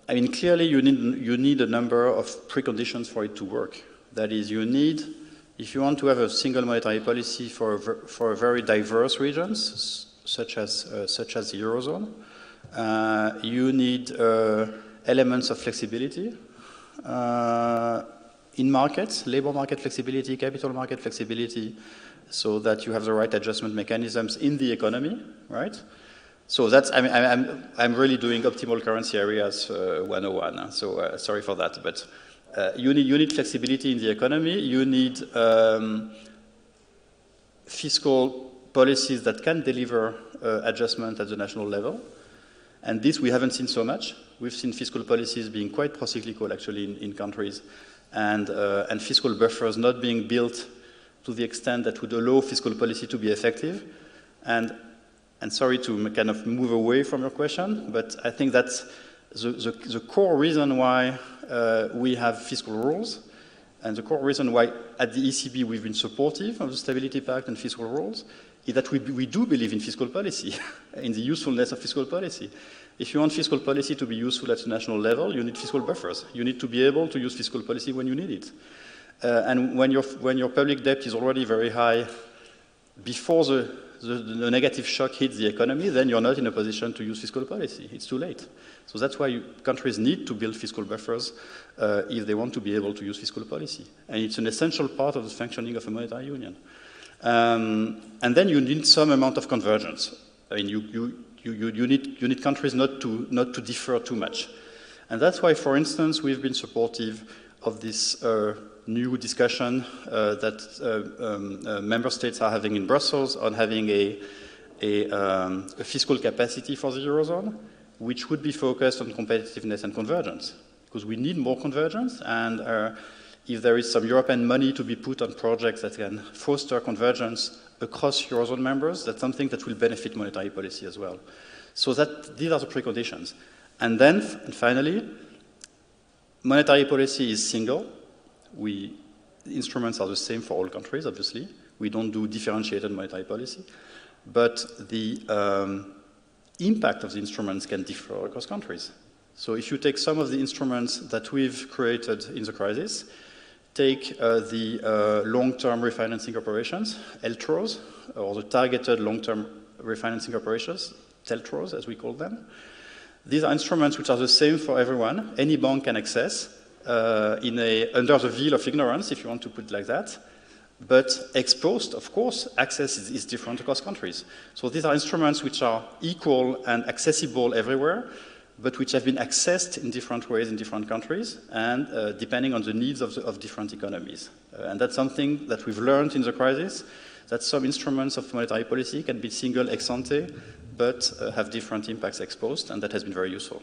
I mean, clearly you need a number of preconditions for it to work. That is, you need, if you want to have a single monetary policy for very diverse regions, such as the Eurozone, you need elements of flexibility in markets, labor market flexibility, capital market flexibility, so that you have the right adjustment mechanisms in the economy, right? So that's, I mean, I'm really doing optimal currency areas 101, so sorry for that, but you need flexibility in the economy, you need fiscal policies that can deliver adjustment at the national level, and this we haven't seen so much. We've seen fiscal policies being quite procyclical actually in countries, and fiscal buffers not being built to the extent that would allow fiscal policy to be effective. And sorry to kind of move away from your question, but I think that's the core reason why we have fiscal rules, and the core reason why at the ECB we've been supportive of the Stability Pact and fiscal rules, is that we do believe in fiscal policy, in the usefulness of fiscal policy. If you want fiscal policy to be useful at the national level, you need fiscal buffers. You need to be able to use fiscal policy when you need it. And when your public debt is already very high before the negative shock hits the economy, then you're not in a position to use fiscal policy. It's too late. So that's why countries need to build fiscal buffers if they want to be able to use fiscal policy. And it's an essential part of the functioning of a monetary union. And then you need some amount of convergence. I mean, you need countries not to differ too much. And that's why, for instance, we've been supportive of this new discussion that member states are having in Brussels on having a fiscal capacity for the Eurozone, which would be focused on competitiveness and convergence, because we need more convergence, and if there is some European money to be put on projects that can foster convergence across Eurozone members, that's something that will benefit monetary policy as well. So these are the preconditions. And then, finally, monetary policy is single. The instruments are the same for all countries, obviously. We don't do differentiated monetary policy. But the impact of the instruments can differ across countries. So if you take some of the instruments that we've created in the crisis, take the long-term refinancing operations, LTROs, or the targeted long-term refinancing operations, TLTROs as we call them. These are instruments which are the same for everyone. Any bank can access under the veil of ignorance, if you want to put it like that. But ex-post, of course, access is different across countries. So these are instruments which are equal and accessible everywhere, but which have been accessed in different ways in different countries, and depending on the needs of different economies. And that's something that we've learned in the crisis, that some instruments of monetary policy can be single ex ante, but have different impacts ex post, and that has been very useful.